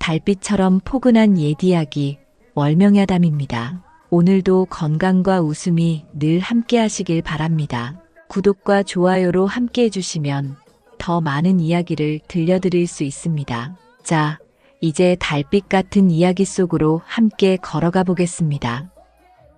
달빛처럼 포근한 옛 이야기, 월명야담입니다. 오늘도 건강과 웃음이 늘 함께 하시길 바랍니다. 구독과 좋아요로 함께 해주시면 더 많은 이야기를 들려드릴 수 있습니다. 자, 이제 달빛 같은 이야기 속으로 함께 걸어가 보겠습니다.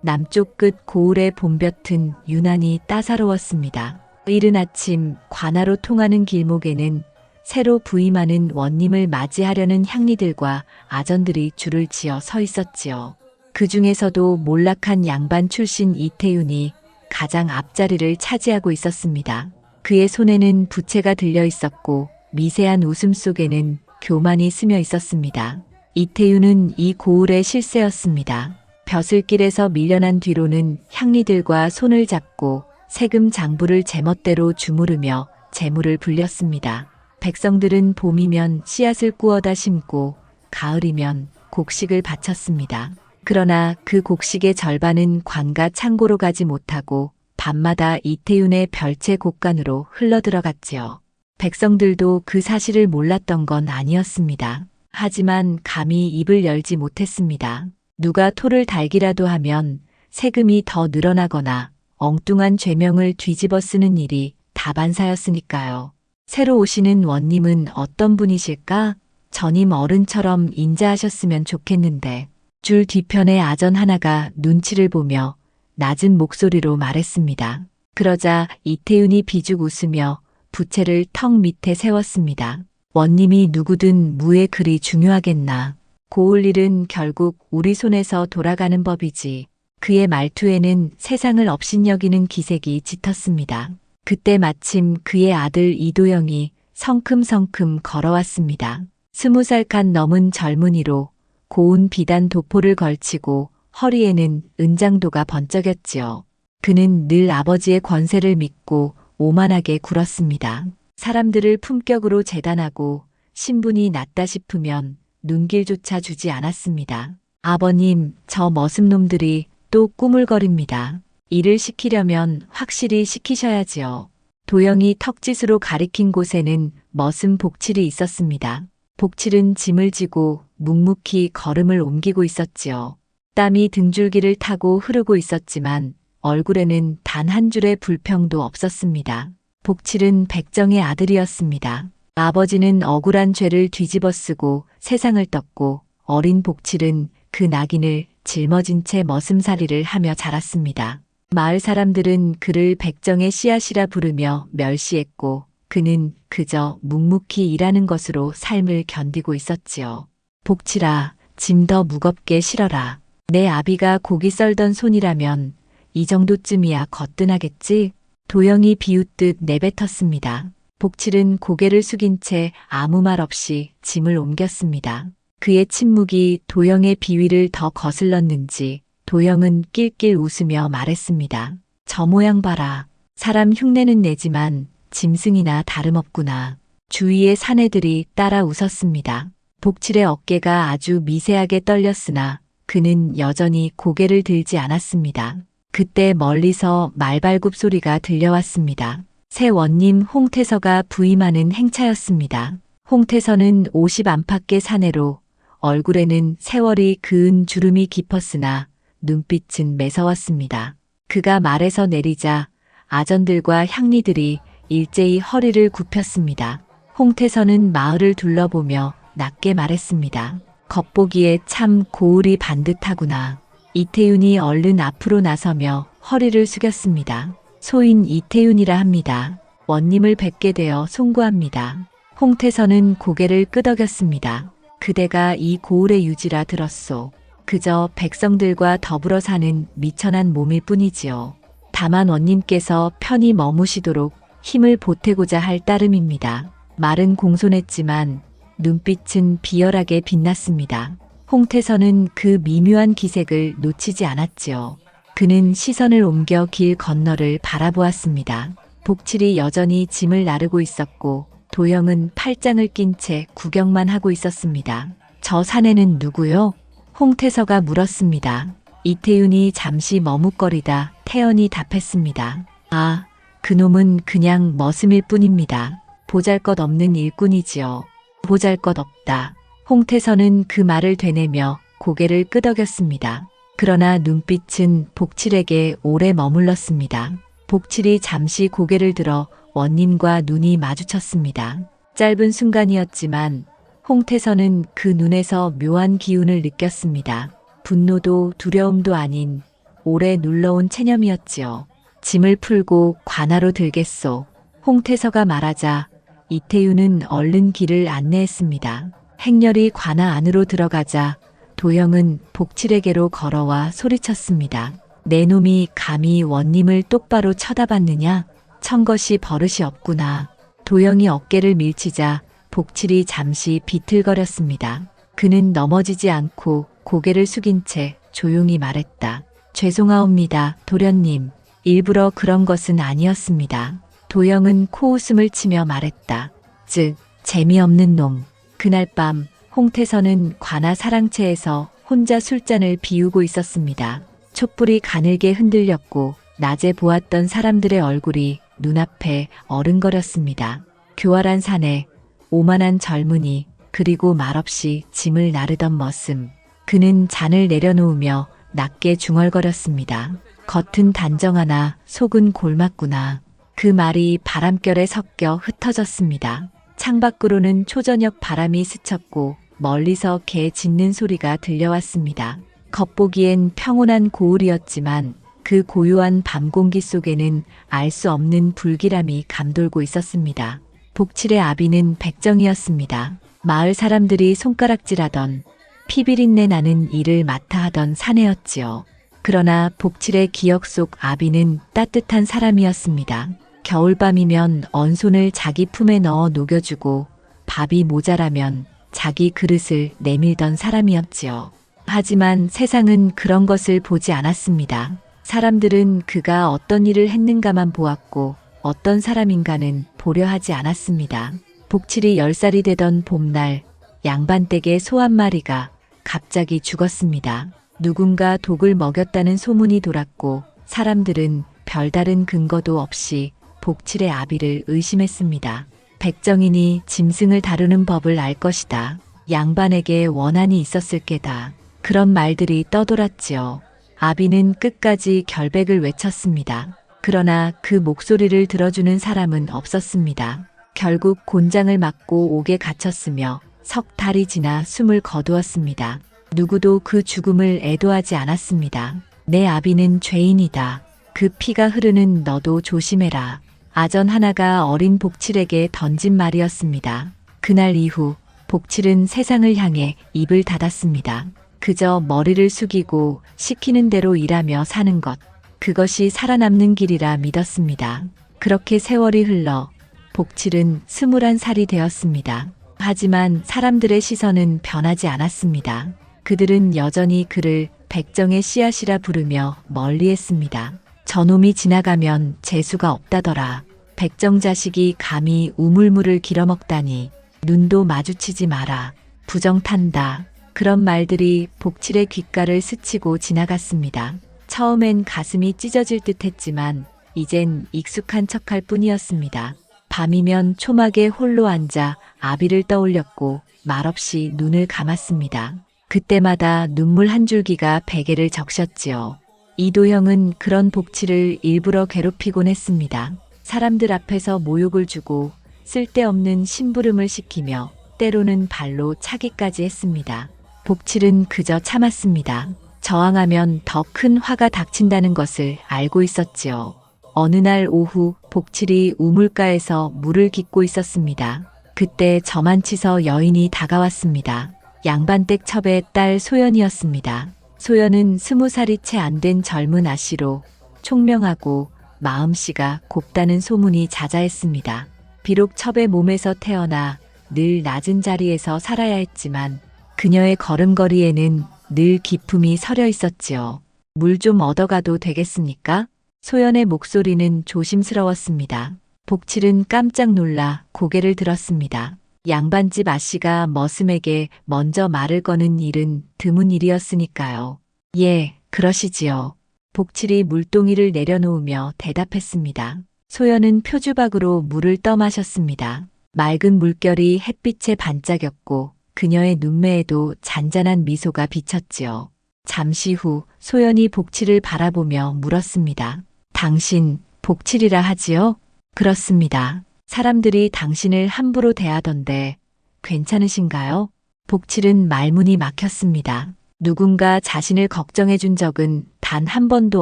남쪽 끝 고을의 봄볕은 유난히 따사로웠습니다. 이른 아침 관아로 통하는 길목에는 새로 부임하는 원님을 맞이하려는 향리들과 아전들이 줄을 지어 서 있었지요. 그 중에서도 몰락한 양반 출신 이태윤이 가장 앞자리를 차지하고 있었습니다. 그의 손에는 부채가 들려 있었고 미세한 웃음 속에는 교만이 스며 있었습니다. 이태윤은 이 고을의 실세였습니다. 벼슬길에서 밀려난 뒤로는 향리들과 손을 잡고 세금 장부를 제멋대로 주무르며 재물을 불렸습니다. 백성들은 봄이면 씨앗을 꾸어다 심고 가을이면 곡식을 바쳤습니다. 그러나 그 곡식의 절반은 관과 창고로 가지 못하고 밤마다 이태윤의 별채 곳간으로 흘러들어갔지요. 백성들도 그 사실을 몰랐던 건 아니었습니다. 하지만 감히 입을 열지 못했습니다. 누가 토를 달기라도 하면 세금이 더 늘어나거나 엉뚱한 죄명을 뒤집어 쓰는 일이 다반사였으니까요. 새로 오시는 원님은 어떤 분이실까? 전임 어른처럼 인자하셨으면 좋겠는데. 줄 뒤편에 아전 하나가 눈치를 보며 낮은 목소리로 말했습니다. 그러자 이태윤이 비죽 웃으며 부채를 턱 밑에 세웠습니다. 원님이 누구든 무의 글이 중요하겠나. 고을 일은 결국 우리 손에서 돌아가는 법이지. 그의 말투에는 세상을 업신여기는 기색이 짙었습니다. 그때 마침 그의 아들 이도영이 성큼성큼 걸어왔습니다. 20살 넘은 젊은이로 고운 비단 도포를 걸치고 허리에는 은장도가 번쩍였지요. 그는 늘 아버지의 권세를 믿고 오만하게 굴었습니다. 사람들을 품격으로 재단하고 신분이 낮다 싶으면 눈길조차 주지 않았습니다. 아버님, 저 머슴놈들이 또 꾸물거립니다. 일을 시키려면 확실히 시키셔야지요. 도영이 턱짓으로 가리킨 곳에는 머슴 복칠이 있었습니다. 복칠은 짐을 지고 묵묵히 걸음을 옮기고 있었지요. 땀이 등줄기를 타고 흐르고 있었지만 얼굴에는 단 한 줄의 불평도 없었습니다. 복칠은 백정의 아들이었습니다. 아버지는 억울한 죄를 뒤집어 쓰고 세상을 떴고 어린 복칠은 그 낙인을 짊어진 채 머슴살이를 하며 자랐습니다. 마을 사람들은 그를 백정의 씨앗이라 부르며 멸시했고 그는 그저 묵묵히 일하는 것으로 삶을 견디고 있었지요. 복칠아, 짐 더 무겁게 실어라. 내 아비가 고기 썰던 손이라면 이 정도쯤이야 거뜬하겠지? 도영이 비웃듯 내뱉었습니다. 복칠은 고개를 숙인 채 아무 말 없이 짐을 옮겼습니다. 그의 침묵이 도영의 비위를 더 거슬렀는지 도영은 낄낄 웃으며 말했습니다. 저 모양 봐라. 사람 흉내는 내지만 짐승이나 다름없구나. 주위의 사내들이 따라 웃었습니다. 복칠의 어깨가 아주 미세하게 떨렸으나 그는 여전히 고개를 들지 않았습니다. 그때 멀리서 말발굽 소리가 들려왔습니다. 새 원님 홍태서가 부임하는 행차였습니다. 홍태서는 50 안팎의 사내로 얼굴에는 세월이 그은 주름이 깊었으나 눈빛은 매서웠습니다. 그가 말에서 내리자 아전들과 향리들이 일제히 허리를 굽혔습니다. 홍태서는 마을을 둘러보며 낮게 말했습니다. 겉보기에 참 고을이 반듯하구나. 이태윤이 얼른 앞으로 나서며 허리를 숙였습니다. 소인 이태윤이라 합니다. 원님을 뵙게 되어 송구합니다. 홍태서는 고개를 끄덕였습니다. 그대가 이 고을의 유지라 들었소. 그저 백성들과 더불어 사는 미천한 몸일 뿐이지요. 다만 원님께서 편히 머무시도록 힘을 보태고자 할 따름입니다. 말은 공손했지만 눈빛은 비열하게 빛났습니다. 홍태서는 그 미묘한 기색을 놓치지 않았지요. 그는 시선을 옮겨 길 건너를 바라보았습니다. 복칠이 여전히 짐을 나르고 있었고 도영은 팔짱을 낀 채 구경만 하고 있었습니다. 저 사내는 누구요? 홍태서가 물었습니다. 이태윤이 잠시 머뭇거리다 태연히 답했습니다. 아, 그놈은 그냥 머슴일 뿐입니다. 보잘것없는 일꾼이지요. 보잘것없다. 홍태선은 그 말을 되뇌며 고개를 끄덕였습니다. 그러나 눈빛은 복칠에게 오래 머물렀습니다. 복칠이 잠시 고개를 들어 원님과 눈이 마주쳤습니다. 짧은 순간이었지만 홍태선은 그 눈에서 묘한 기운을 느꼈습니다. 분노도 두려움도 아닌 오래 눌러온 체념이었지요. 짐을 풀고 관하로 들겠소. 홍태서가 말하자 이태윤은 얼른 길을 안내했습니다. 행렬이 관하 안으로 들어가자 도영은 복칠에게로 걸어와 소리쳤습니다. 내 놈이 감히 원님을 똑바로 쳐다봤느냐? 천것이 버릇이 없구나. 도영이 어깨를 밀치자 복칠이 잠시 비틀거렸습니다. 그는 넘어지지 않고 고개를 숙인 채 조용히 말했다. 죄송하옵니다, 도련님. 일부러 그런 것은 아니었습니다. 도영은 코웃음을 치며 말했다. 즉, 재미없는 놈. 그날 밤 홍태선은 관아 사랑채에서 혼자 술잔을 비우고 있었습니다. 촛불이 가늘게 흔들렸고 낮에 보았던 사람들의 얼굴이 눈앞에 어른거렸습니다. 교활한 사내, 오만한 젊은이, 그리고 말없이 짐을 나르던 머슴. 그는 잔을 내려놓으며 낮게 중얼거렸습니다. 겉은 단정하나 속은 골맞구나. 그 말이 바람결에 섞여 흩어졌습니다. 창밖으로는 초저녁 바람이 스쳤고 멀리서 개 짖는 소리가 들려왔습니다. 겉보기엔 평온한 고을이었지만 그 고요한 밤 공기 속에는 알 수 없는 불길함이 감돌고 있었습니다. 복칠의 아비는 백정이었습니다. 마을 사람들이 손가락질하던 피비린내 나는 일을 맡아 하던 사내였지요. 그러나 복칠의 기억 속 아비는 따뜻한 사람이었습니다. 겨울밤이면 언손을 자기 품에 넣어 녹여주고 밥이 모자라면 자기 그릇을 내밀던 사람이었지요. 하지만 세상은 그런 것을 보지 않았습니다. 사람들은 그가 어떤 일을 했는가만 보았고 어떤 사람인가는 보려 하지 않았습니다. 복칠이 10살이 되던 봄날 양반댁의 소 한 마리가 갑자기 죽었습니다. 누군가 독을 먹였다는 소문이 돌았고 사람들은 별다른 근거도 없이 복칠의 아비를 의심했습니다. 백정인이 짐승을 다루는 법을 알 것이다. 양반에게 원한이 있었을 게다. 그런 말들이 떠돌았지요. 아비는 끝까지 결백을 외쳤습니다. 그러나 그 목소리를 들어주는 사람은 없었습니다. 결국 곤장을 맞고 옥에 갇혔으며 석 달이 지나 숨을 거두었습니다. 누구도 그 죽음을 애도하지 않았습니다. 내 아비는 죄인이다. 그 피가 흐르는 너도 조심해라. 아전 하나가 어린 복칠에게 던진 말이었습니다. 그날 이후 복칠은 세상을 향해 입을 닫았습니다. 그저 머리를 숙이고 시키는 대로 일하며 사는 것. 그것이 살아남는 길이라 믿었습니다. 그렇게 세월이 흘러 복칠은 21살이 되었습니다. 하지만 사람들의 시선은 변하지 않았습니다. 그들은 여전히 그를 백정의 씨앗이라 부르며 멀리했습니다. 저놈이 지나가면 재수가 없다더라. 백정 자식이 감히 우물물을 길어먹다니. 눈도 마주치지 마라. 부정탄다. 그런 말들이 복칠의 귓가를 스치고 지나갔습니다. 처음엔 가슴이 찢어질 듯 했지만 이젠 익숙한 척할 뿐이었습니다. 밤이면 초막에 홀로 앉아 아비를 떠올렸고 말없이 눈을 감았습니다. 그때마다 눈물 한 줄기가 베개를 적셨지요. 이도형은 그런 복칠을 일부러 괴롭히곤 했습니다. 사람들 앞에서 모욕을 주고 쓸데없는 심부름을 시키며 때로는 발로 차기까지 했습니다. 복칠은 그저 참았습니다. 저항하면 더 큰 화가 닥친다는 것을 알고 있었지요. 어느 날 오후 복칠이 우물가에서 물을 깃고 있었습니다. 그때 저만치서 여인이 다가왔습니다. 양반댁 첩의 딸 소연이었습니다. 소연은 20살이 채 안 된 젊은 아씨로 총명하고 마음씨가 곱다는 소문이 자자했습니다. 비록 첩의 몸에서 태어나 늘 낮은 자리에서 살아야 했지만 그녀의 걸음걸이에는 늘 기품이 서려 있었지요. 물 좀 얻어가도 되겠습니까? 소연의 목소리는 조심스러웠습니다. 복칠은 깜짝 놀라 고개를 들었습니다. 양반집 아씨가 머슴에게 먼저 말을 거는 일은 드문 일이었으니까요. 예, 그러시지요. 복칠이 물동이를 내려놓으며 대답했습니다. 소연은 표주박으로 물을 떠마셨습니다. 맑은 물결이 햇빛에 반짝였고 그녀의 눈매에도 잔잔한 미소가 비쳤지요. 잠시 후 소연이 복치를 바라보며 물었습니다. 당신 복칠이라 하지요? 그렇습니다. 사람들이 당신을 함부로 대하던데 괜찮으신가요? 복칠은 말문이 막혔습니다. 누군가 자신을 걱정해 준 적은 단 한 번도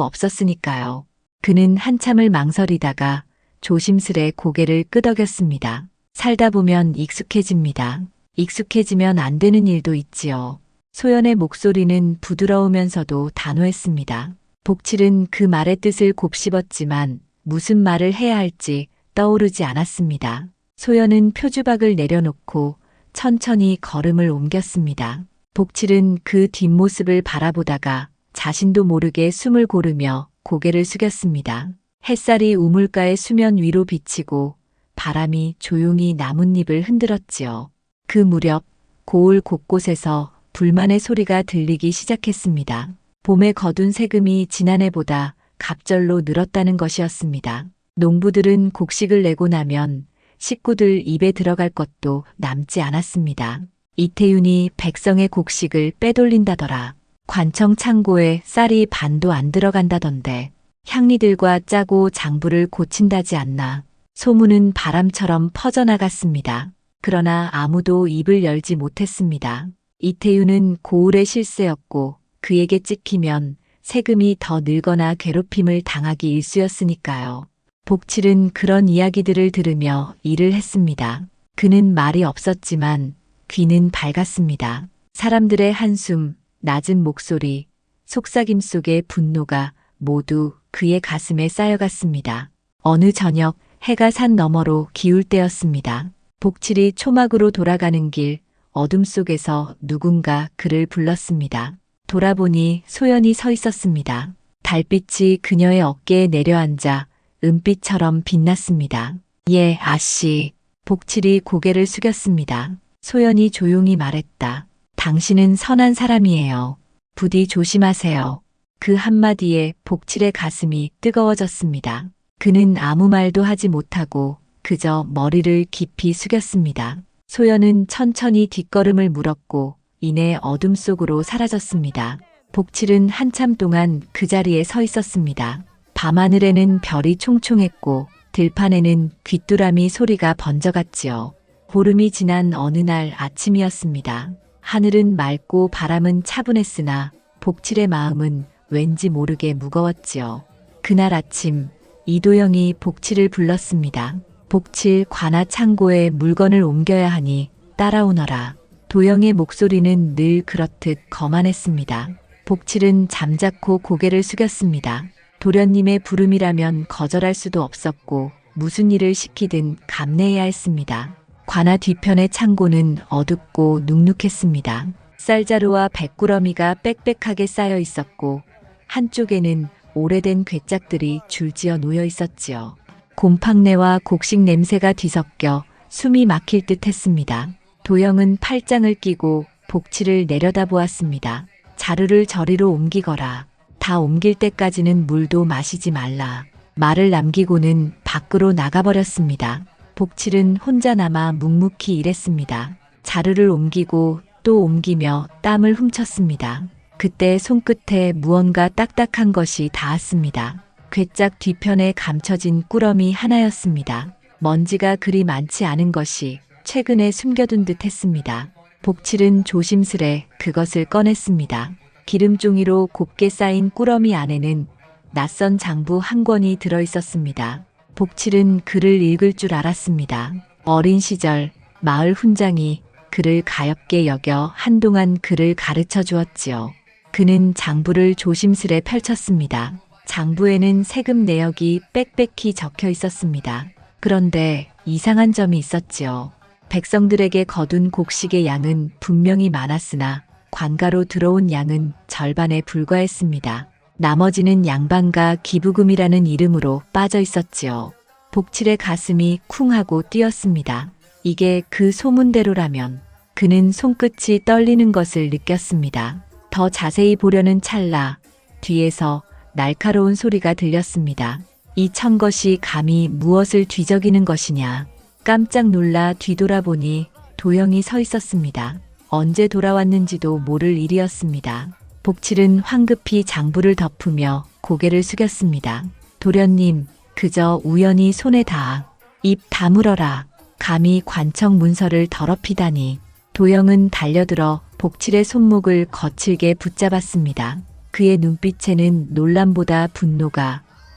없었으니까요. 그는 한참을 망설이다가 조심스레 고개를 끄덕였습니다. 살다 보면 익숙해집니다. 익숙해지면 안 되는 일도 있지요. 소연의 목소리는 부드러우면서도 단호했습니다. 복칠은 그 말의 뜻을 곱씹었지만 무슨 말을 해야 할지 떠오르지 않았습니다. 소연은 표주박을 내려놓고 천천히 걸음을 옮겼습니다. 복칠은 그 뒷모습을 바라보다가 자신도 모르게 숨을 고르며 고개를 숙였습니다. 햇살이 우물가의 수면 위로 비치고 바람이 조용히 나뭇잎을 흔들었지요. 그 무렵 고을 곳곳에서 불만의 소리가 들리기 시작했습니다. 봄에 거둔 세금이 지난해보다 갑절로 늘었다는 것이었습니다. 농부들은 곡식을 내고 나면 식구들 입에 들어갈 것도 남지 않았습니다. 이태윤이 백성의 곡식을 빼돌린다더라. 관청 창고에 쌀이 반도 안 들어간다던데. 향리들과 짜고 장부를 고친다지 않나. 소문은 바람처럼 퍼져나갔습니다. 그러나 아무도 입을 열지 못했습니다. 이태윤은 고을의 실세였고 그에게 찍히면 세금이 더 늘거나 괴롭힘을 당하기 일쑤였으니까요. 복칠은 그런 이야기들을 들으며 일을 했습니다. 그는 말이 없었지만 귀는 밝았습니다. 사람들의 한숨, 낮은 목소리, 속삭임 속의 분노가 모두 그의 가슴에 쌓여갔습니다. 어느 저녁 해가 산 너머로 기울 때였습니다. 복칠이 초막으로 돌아가는 길, 어둠 속에서 누군가 그를 불렀습니다. 돌아보니 소연이 서 있었습니다. 달빛이 그녀의 어깨에 내려앉아 은빛처럼 빛났습니다. 예, 아씨. 복칠이 고개를 숙였습니다. 소연이 조용히 말했다. 당신은 선한 사람이에요. 부디 조심하세요. 그 한마디에 복칠의 가슴이 뜨거워졌습니다. 그는 아무 말도 하지 못하고 그저 머리를 깊이 숙였습니다. 소연은 천천히 뒷걸음을 물었고 이내 어둠 속으로 사라졌습니다. 복칠은 한참 동안 그 자리에 서 있었습니다. 밤하늘에는 별이 총총했고 들판에는 귀뚜라미 소리가 번져갔지요. 보름이 지난 어느 날 아침이었습니다. 하늘은 맑고 바람은 차분했으나 복칠의 마음은 왠지 모르게 무거웠지요. 그날 아침 이도영이 복칠을 불렀습니다. 복칠, 관아 창고에 물건을 옮겨야 하니 따라오너라. 도영의 목소리는 늘 그렇듯 거만했습니다. 복칠은 잠자코 고개를 숙였습니다. 도련님의 부름이라면 거절할 수도 없었고 무슨 일을 시키든 감내해야 했습니다. 관아 뒤편의 창고는 어둡고 눅눅했습니다. 쌀자루와 백꾸러미가 빽빽하게 쌓여 있었고 한쪽에는 오래된 괴짝들이 줄지어 놓여 있었지요. 곰팡내와 곡식 냄새가 뒤섞여 숨이 막힐 듯 했습니다. 도영은 팔짱을 끼고 복칠을 내려다보았습니다. 자루를 저리로 옮기거라. 다 옮길 때까지는 물도 마시지 말라. 말을 남기고는 밖으로 나가버렸습니다. 복칠은 혼자 남아 묵묵히 일했습니다. 자루를 옮기고 또 옮기며 땀을 훔쳤습니다. 그때 손끝에 무언가 딱딱한 것이 닿았습니다. 괴짝 뒤편에 감춰진 꾸러미 하나였습니다. 먼지가 그리 많지 않은 것이 최근에 숨겨둔 듯 했습니다. 복칠은 조심스레 그것을 꺼냈습니다. 기름종이로 곱게 쌓인 꾸러미 안에는 낯선 장부 한 권이 들어있었습니다. 복칠은 글을 읽을 줄 알았습니다. 어린 시절 마을 훈장이 그를 가엾게 여겨 한동안 그를 가르쳐 주었지요. 그는 장부를 조심스레 펼쳤습니다. 장부에는 세금 내역이 빽빽히 적혀 있었습니다. 그런데 이상한 점이 있었지요. 백성들에게 거둔 곡식의 양은 분명히 많았으나 관가로 들어온 양은 절반에 불과했습니다. 나머지는 양반과 기부금이라는 이름으로 빠져 있었지요. 복칠의 가슴이 쿵 하고 뛰었습니다. 이게 그 소문대로라면 그는 손끝이 떨리는 것을 느꼈습니다. 더 자세히 보려는 찰나 뒤에서 날카로운 소리가 들렸습니다. 이 천것이 감히 무엇을 뒤적이는 것이냐. 깜짝 놀라 뒤돌아보니 도영이 서 있었습니다. 언제 돌아왔는지도 모를 일이었습니다. 복칠은 황급히 장부를 덮으며 고개를 숙였습니다. 도련님, 그저 우연히 손에 닿아. 입 다물어라. 감히 관청 문서를 더럽히다니. 도영은 달려들어 복칠의 손목을 거칠게 붙잡았습니다. 그의 눈빛에는 놀람보다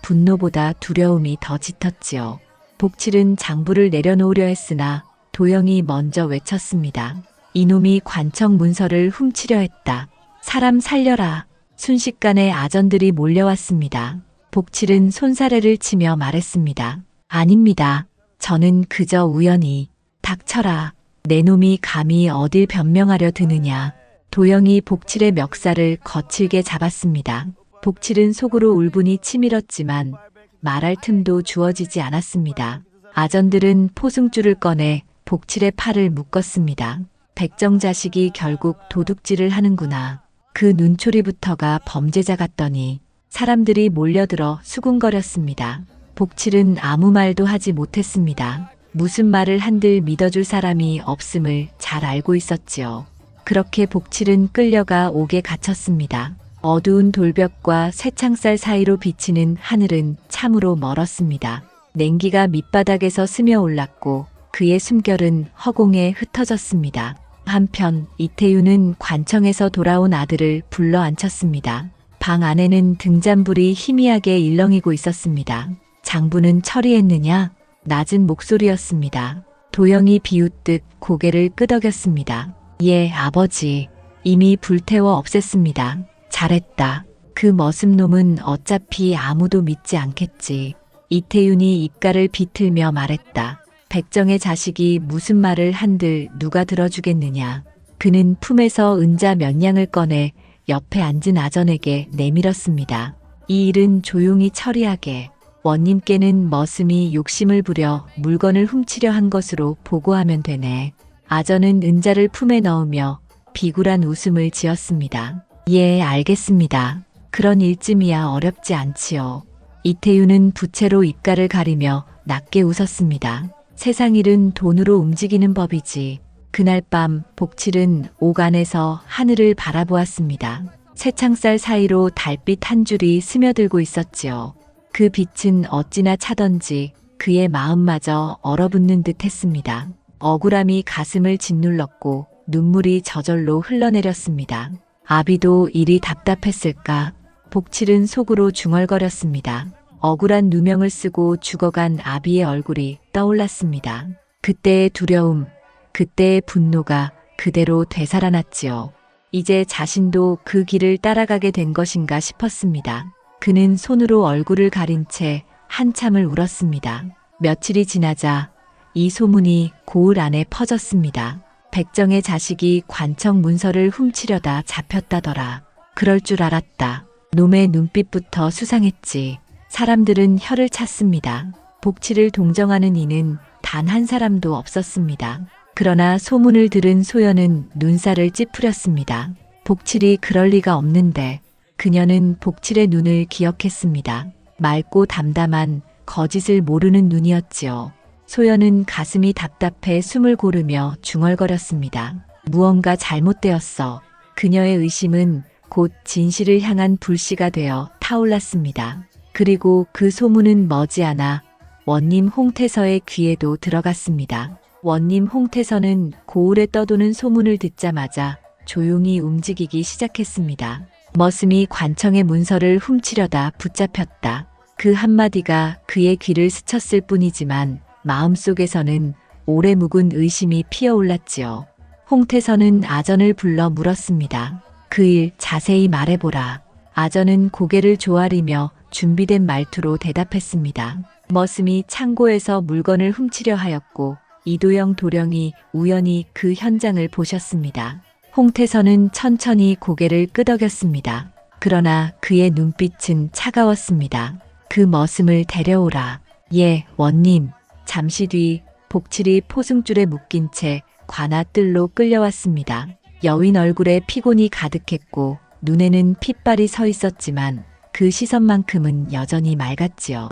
분노보다 두려움이 더 짙었지요. 복칠은 장부를 내려놓으려 했으나 도영이 먼저 외쳤습니다. 이놈이 관청 문서를 훔치려 했다. 사람 살려라. 순식간에 아전들이 몰려왔습니다. 복칠은 손사래를 치며 말했습니다. 아닙니다. 저는 그저 우연히. 닥쳐라. 내 놈이 감히 어딜 변명하려 드느냐. 도영이 복칠의 멱살을 거칠게 잡았습니다. 복칠은 속으로 울분이 치밀었지만 말할 틈도 주어지지 않았습니다. 아전들은 포승줄을 꺼내 복칠의 팔을 묶었습니다. 백정 자식이 결국 도둑질을 하는구나. 그 눈초리부터가 범죄자 같더니. 사람들이 몰려들어 수군거렸습니다. 복칠은 아무 말도 하지 못했습니다. 무슨 말을 한들 믿어줄 사람이 없음을 잘 알고 있었지요. 그렇게 복칠은 끌려가 옥에 갇혔습니다. 어두운 돌벽과 쇠창살 사이로 비치는 하늘은 참으로 멀었습니다. 냉기가 밑바닥에서 스며올랐고 그의 숨결은 허공에 흩어졌습니다. 한편 이태윤은 관청에서 돌아온 아들을 불러 앉혔습니다. 방 안에는 등잔불이 희미하게 일렁이고 있었습니다. 장부는 처리했느냐? 낮은 목소리였습니다. 도영이 비웃듯 고개를 끄덕였습니다. 예, 아버지. 이미 불태워 없앴습니다. 잘했다. 그 머슴놈은 어차피 아무도 믿지 않겠지. 이태윤이 입가를 비틀며 말했다. 백정의 자식이 무슨 말을 한들 누가 들어주겠느냐. 그는 품에서 은자 몇 냥을 꺼내 옆에 앉은 아전에게 내밀었습니다. 이 일은 조용히 처리하게. 원님께는 머슴이 욕심을 부려 물건을 훔치려 한 것으로 보고하면 되네. 아전은 은자를 품에 넣으며 비굴한 웃음을 지었습니다. 예, 알겠습니다. 그런 일쯤이야 어렵지 않지요. 이태윤은 부채로 입가를 가리며 낮게 웃었습니다. 세상 일은 돈으로 움직이는 법이지. 그날 밤 복칠은 옥 안에서 하늘을 바라보았습니다. 쇠창살 사이로 달빛 한 줄이 스며들고 있었지요. 그 빛은 어찌나 차던지 그의 마음마저 얼어붙는 듯 했습니다. 억울함이 가슴을 짓눌렀고 눈물이 저절로 흘러내렸습니다. 아비도 일이 답답했을까? 복칠은 속으로 중얼거렸습니다. 억울한 누명을 쓰고 죽어간 아비의 얼굴이 떠올랐습니다. 그때의 두려움, 그때의 분노가 그대로 되살아났지요. 이제 자신도 그 길을 따라가게 된 것인가 싶었습니다. 그는 손으로 얼굴을 가린 채 한참을 울었습니다. 며칠이 지나자 이 소문이 고을 안에 퍼졌습니다. 백정의 자식이 관청 문서를 훔치려다 잡혔다더라. 그럴 줄 알았다. 놈의 눈빛부터 수상했지. 사람들은 혀를 찼습니다. 복칠을 동정하는 이는 단 한 사람도 없었습니다. 그러나 소문을 들은 소연은 눈살을 찌푸렸습니다. 복칠이 그럴 리가 없는데. 그녀는 복칠의 눈을 기억했습니다. 맑고 담담한 거짓을 모르는 눈이었지요. 소연은 가슴이 답답해 숨을 고르며 중얼거렸습니다. 무언가 잘못되었어. 그녀의 의심은 곧 진실을 향한 불씨가 되어 타올랐습니다. 그리고 그 소문은 머지않아 원님 홍태서의 귀에도 들어갔습니다. 원님 홍태서는 고을에 떠도는 소문을 듣자마자 조용히 움직이기 시작했습니다. 머슴이 관청의 문서를 훔치려다 붙잡혔다. 그 한마디가 그의 귀를 스쳤을 뿐이지만 마음속에서는 오래 묵은 의심이 피어올랐지요. 홍태서는 아전을 불러 물었습니다. 그 일 자세히 말해보라. 아전은 고개를 조아리며 준비된 말투로 대답했습니다. 머슴이 창고에서 물건을 훔치려 하였고 이도영 도령이 우연히 그 현장을 보셨습니다. 홍태서는 천천히 고개를 끄덕였습니다. 그러나 그의 눈빛은 차가웠습니다. 그 머슴을 데려오라. 예, 원님. 잠시 뒤 복칠이 포승줄에 묶인 채 관아뜰로 끌려왔습니다. 여인 얼굴에 피곤이 가득했고 눈에는 핏발이 서 있었지만 그 시선만큼은 여전히 맑았지요.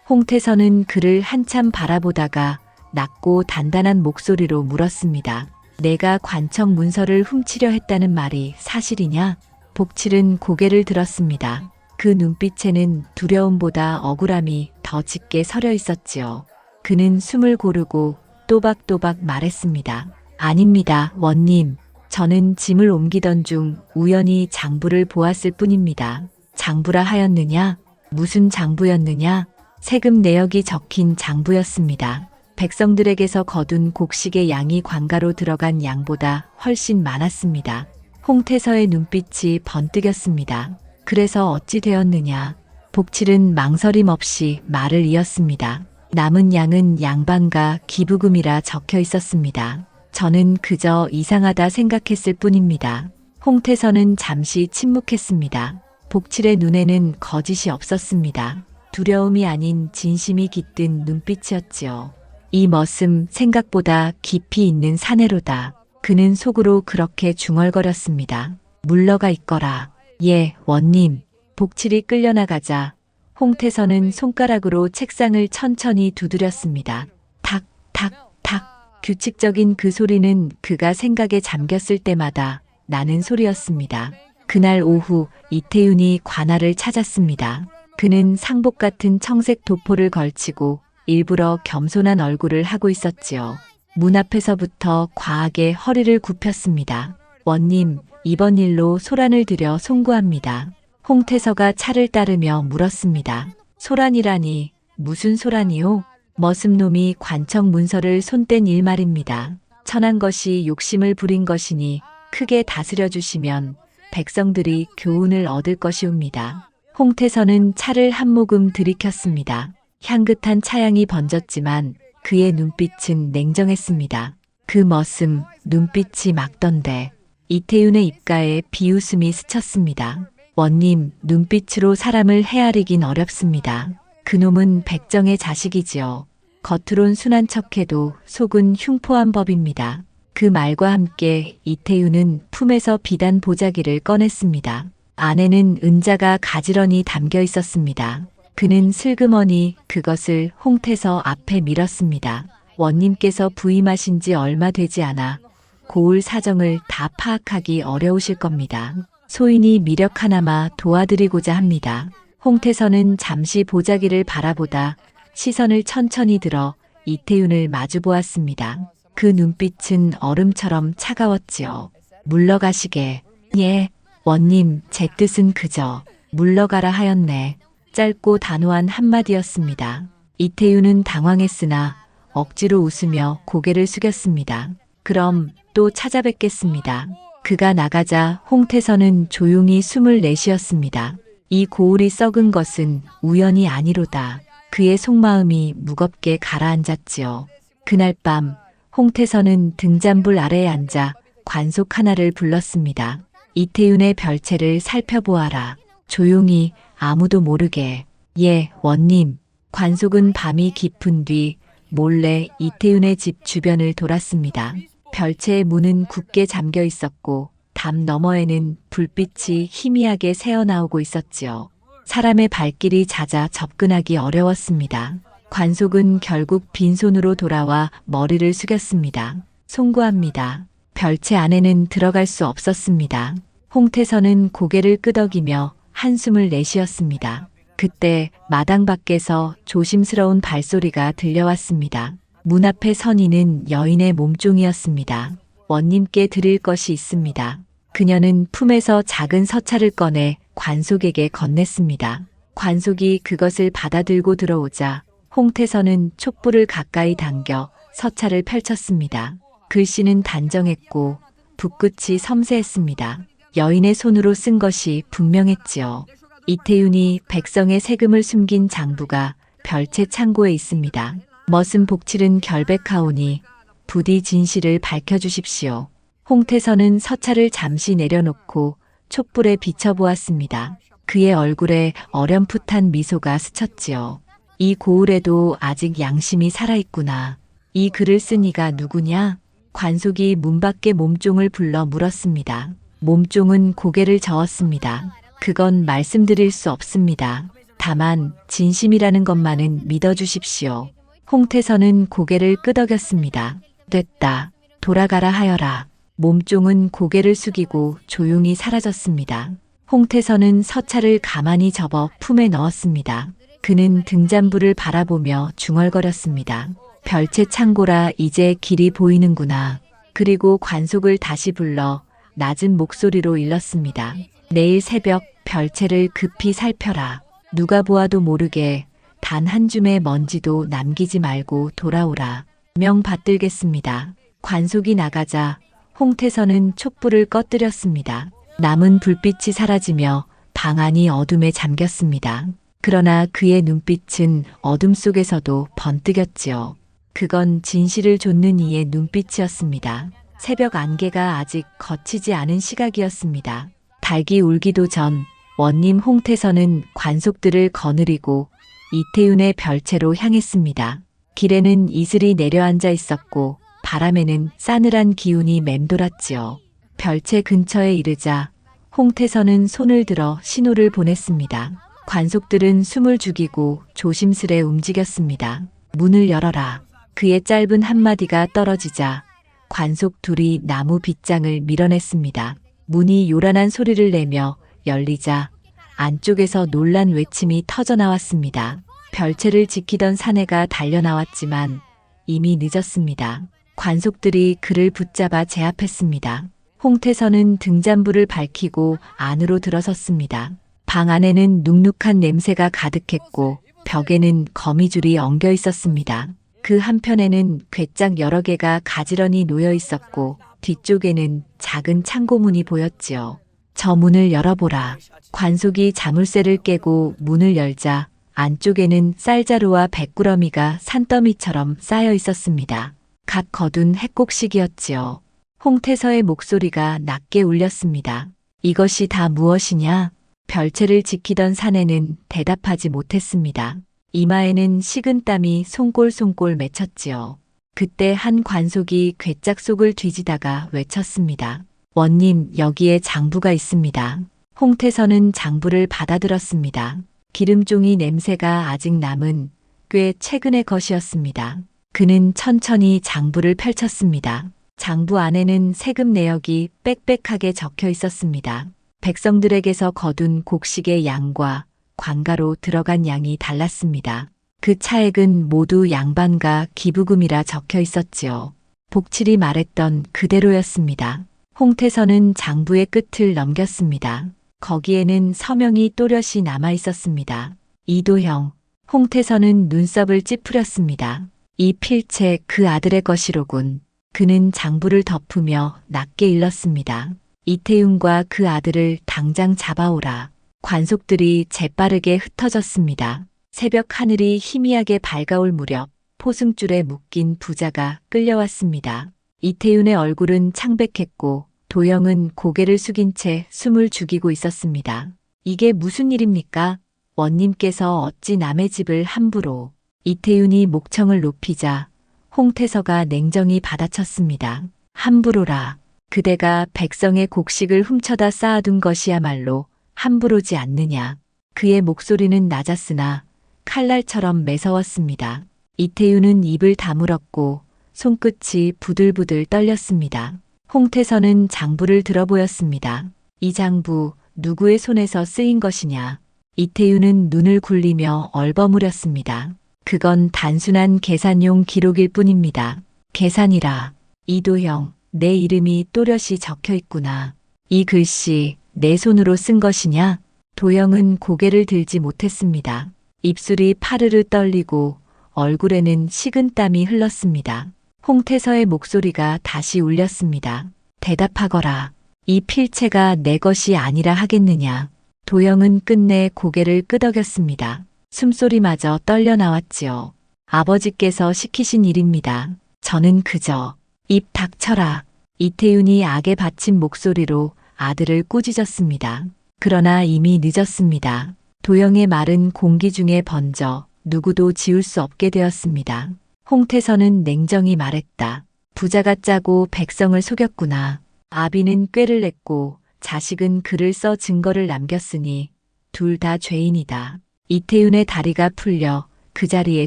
홍태서는 그를 한참 바라보다가 낮고 단단한 목소리로 물었습니다. 내가 관청 문서를 훔치려 했다는 말이 사실이냐? 복칠은 고개를 들었습니다. 그 눈빛에는 두려움보다 억울함이 더 짙게 서려 있었지요. 그는 숨을 고르고 또박또박 말했습니다. 아닙니다, 원님. 저는 짐을 옮기던 중 우연히 장부를 보았을 뿐입니다. 장부라 하였느냐? 무슨 장부였느냐? 세금 내역이 적힌 장부였습니다. 백성들에게서 거둔 곡식의 양이 관가로 들어간 양보다 훨씬 많았습니다. 홍태서의 눈빛이 번뜩였습니다. 그래서 어찌 되었느냐? 복칠은 망설임 없이 말을 이었습니다. 남은 양은 양반과 기부금이라 적혀 있었습니다. 저는 그저 이상하다 생각했을 뿐입니다. 홍태서는 잠시 침묵했습니다. 복칠의 눈에는 거짓이 없었습니다. 두려움이 아닌 진심이 깃든 눈빛이었지요. 이 머슴 생각보다 깊이 있는 사내로다. 그는 속으로 그렇게 중얼거렸습니다. 물러가 있거라. 예, 원님. 복칠이 끌려나가자 홍태서는 손가락으로 책상을 천천히 두드렸습니다. 탁, 탁, 탁. 규칙적인 그 소리는 그가 생각에 잠겼을 때마다 나는 소리였습니다. 그날 오후 이태윤이 관아를 찾았습니다. 그는 상복 같은 청색 도포를 걸치고 일부러 겸손한 얼굴을 하고 있었지요. 문 앞에서부터 과하게 허리를 굽혔습니다. 원님, 이번 일로 소란을 들여 송구합니다. 홍태서가 차를 따르며 물었습니다. 소란이라니 무슨 소란이요? 머슴놈이 관청 문서를 손뗀 일 말입니다. 천한 것이 욕심을 부린 것이니 크게 다스려 주시면 백성들이 교훈을 얻을 것이옵니다. 홍태서는 차를 한 모금 들이켰습니다. 향긋한 차향이 번졌지만 그의 눈빛은 냉정했습니다. 그 머슴 눈빛이 막던데 이태윤의 입가에 비웃음이 스쳤습니다. 원님, 눈빛으로 사람을 헤아리긴 어렵습니다. 그놈은 백정의 자식이지요. 겉으론 순한 척해도 속은 흉포한 법입니다. 그 말과 함께 이태윤은 품에서 비단 보자기를 꺼냈습니다. 안에는 은자가 가지런히 담겨 있었습니다. 그는 슬그머니 그것을 홍태서 앞에 밀었습니다. 원님께서 부임하신 지 얼마 되지 않아 고을 사정을 다 파악하기 어려우실 겁니다. 소인이 미력 하나마 도와드리고자 합니다. 홍태서는 잠시 보자기를 바라보다 시선을 천천히 들어 이태윤을 마주보았습니다. 그 눈빛은 얼음처럼 차가웠지요. 물러가시게. 예, 원님, 제 뜻은 그저 물러가라 하였네. 짧고 단호한 한마디였습니다. 이태윤은 당황했으나 억지로 웃으며 고개를 숙였습니다. 그럼 또 찾아뵙겠습니다. 그가 나가자 홍태서는 조용히 숨을 내쉬었습니다. 이 고울이 썩은 것은 우연이 아니로다. 그의 속마음이 무겁게 가라앉았지요. 그날 밤 홍태서는 등잔불 아래에 앉아 관속 하나를 불렀습니다. 이태윤의 별채를 살펴보아라. 조용히 아무도 모르게. 예, 원님. 관속은 밤이 깊은 뒤 몰래 이태윤의 집 주변을 돌았습니다. 별채의 문은 굳게 잠겨 있었고 담 너머에는 불빛이 희미하게 새어나오고 있었지요. 사람의 발길이 잦아 접근하기 어려웠습니다. 관속은 결국 빈손으로 돌아와 머리를 숙였습니다. 송구합니다. 별채 안에는 들어갈 수 없었습니다. 홍태서는 고개를 끄덕이며 한숨을 내쉬었습니다. 그때 마당 밖에서 조심스러운 발소리가 들려왔습니다. 문 앞에 선 있는 여인의 몸종이었습니다. 원님께 드릴 것이 있습니다. 그녀는 품에서 작은 서찰을 꺼내 관속에게 건넸습니다. 관속이 그것을 받아들고 들어오자 홍태서는 촛불을 가까이 당겨 서찰을 펼쳤습니다. 글씨는 단정했고 붓끝이 섬세했습니다. 여인의 손으로 쓴 것이 분명했지요. 이태윤이 백성의 세금을 숨긴 장부가 별채 창고에 있습니다. 머슴 복칠은 결백하오니 부디 진실을 밝혀주십시오. 홍태서는 서찰을 잠시 내려놓고 촛불에 비춰보았습니다. 그의 얼굴에 어렴풋한 미소가 스쳤지요. 이 고을에도 아직 양심이 살아있구나. 이 글을 쓴 이가 누구냐? 관속이 문 밖에 몸종을 불러 물었습니다. 몸종은 고개를 저었습니다. 그건 말씀드릴 수 없습니다. 다만 진심이라는 것만은 믿어주십시오. 홍태서는 고개를 끄덕였습니다. 됐다. 돌아가라 하여라. 몸종은 고개를 숙이고 조용히 사라졌습니다. 홍태선은 서차를 가만히 접어 품에 넣었습니다. 그는 등잔부를 바라보며 중얼거렸습니다. 별채 창고라 이제 길이 보이는구나. 그리고 관속을 다시 불러 낮은 목소리로 일렀습니다. 내일 새벽 별채를 급히 살펴라. 누가 보아도 모르게 단 한 줌의 먼지도 남기지 말고 돌아오라. 명 받들겠습니다. 관속이 나가자 홍태선은 촛불을 꺼뜨렸습니다. 남은 불빛이 사라지며 방 안이 어둠에 잠겼습니다. 그러나 그의 눈빛은 어둠 속에서도 번뜩였지요. 그건 진실을 좇는 이의 눈빛이었습니다. 새벽 안개가 아직 걷히지 않은 시각이었습니다. 닭이 울기도 전 원님 홍태선은 관속들을 거느리고 이태윤의 별채로 향했습니다. 길에는 이슬이 내려앉아 있었고 바람에는 싸늘한 기운이 맴돌았지요. 별채 근처에 이르자 홍태선은 손을 들어 신호를 보냈습니다. 관속들은 숨을 죽이고 조심스레 움직였습니다. 문을 열어라. 그의 짧은 한마디가 떨어지자 관속 둘이 나무 빗장을 밀어냈습니다. 문이 요란한 소리를 내며 열리자 안쪽에서 놀란 외침이 터져나왔습니다. 별채를 지키던 사내가 달려나왔지만 이미 늦었습니다. 관속들이 그를 붙잡아 제압했습니다. 홍태선은 등잔부를 밝히고 안으로 들어섰습니다. 방 안에는 눅눅한 냄새가 가득했고 벽에는 거미줄이 엉겨 있었습니다. 그 한편에는 괴짝 여러 개가 가지런히 놓여 있었고 뒤쪽에는 작은 창고문이 보였지요. 저 문을 열어보라. 관속이 자물쇠를 깨고 문을 열자 안쪽에는 쌀자루와 백구러미가 산더미처럼 쌓여 있었습니다. 각 거둔 핵곡식이었지요. 홍태서의 목소리가 낮게 울렸습니다. 이것이 다 무엇이냐? 별채를 지키던 사내는 대답하지 못했습니다. 이마에는 식은땀이 송골송골 맺혔지요. 그때 한 관속이 괴짝 속을 뒤지다가 외쳤습니다. 원님, 여기에 장부가 있습니다. 홍태선은 장부를 받아들었습니다. 기름종이 냄새가 아직 남은 꽤 최근의 것이었습니다. 그는 천천히 장부를 펼쳤습니다. 장부 안에는 세금 내역이 빽빽하게 적혀 있었습니다. 백성들에게서 거둔 곡식의 양과 관가로 들어간 양이 달랐습니다. 그 차액은 모두 양반과 기부금이라 적혀 있었지요. 복칠이 말했던 그대로였습니다. 홍태선은 장부의 끝을 넘겼습니다. 거기에는 서명이 또렷이 남아 있었습니다. 이도형. 홍태선은 눈썹을 찌푸렸습니다. 이 필체 그 아들의 것이로군. 그는 장부를 덮으며 낮게 일렀습니다. 이태윤과 그 아들을 당장 잡아오라. 관속들이 재빠르게 흩어졌습니다. 새벽 하늘이 희미하게 밝아올 무렵 포승줄에 묶인 부자가 끌려왔습니다. 이태윤의 얼굴은 창백했고 도영은 고개를 숙인 채 숨을 죽이고 있었습니다. 이게 무슨 일입니까? 원님께서 어찌 남의 집을 함부로. 이태윤이 목청을 높이자 홍태서가 냉정히 받아쳤습니다. 함부로라. 그대가 백성의 곡식을 훔쳐다 쌓아둔 것이야말로 함부로지 않느냐. 그의 목소리는 낮았으나 칼날처럼 매서웠습니다. 이태윤은 입을 다물었고 손끝이 부들부들 떨렸습니다. 홍태선은 장부를 들어보였습니다. 이 장부 누구의 손에서 쓰인 것이냐. 이태윤은 눈을 굴리며 얼버무렸습니다. 그건 단순한 계산용 기록일 뿐입니다. 계산이라. 이도형, 내 이름이 또렷이 적혀 있구나. 이 글씨 내 손으로 쓴 것이냐? 도영은 고개를 들지 못했습니다. 입술이 파르르 떨리고 얼굴에는 식은땀이 흘렀습니다. 홍태서의 목소리가 다시 울렸습니다. 대답하거라. 이 필체가 내 것이 아니라 하겠느냐. 도영은 끝내 고개를 끄덕였습니다. 숨소리마저 떨려 나왔지요. 아버지께서 시키신 일입니다. 저는 그저 입 닥쳐라. 이태윤이 악에 받친 목소리로 아들을 꾸짖었습니다. 그러나 이미 늦었습니다. 도영의 말은 공기 중에 번져 누구도 지울 수 없게 되었습니다. 홍태선은 냉정히 말했다. 부자가 짜고 백성을 속였구나. 아비는 꾀를 냈고 자식은 글을 써 증거를 남겼으니 둘 다 죄인이다. 이태윤의 다리가 풀려 그 자리에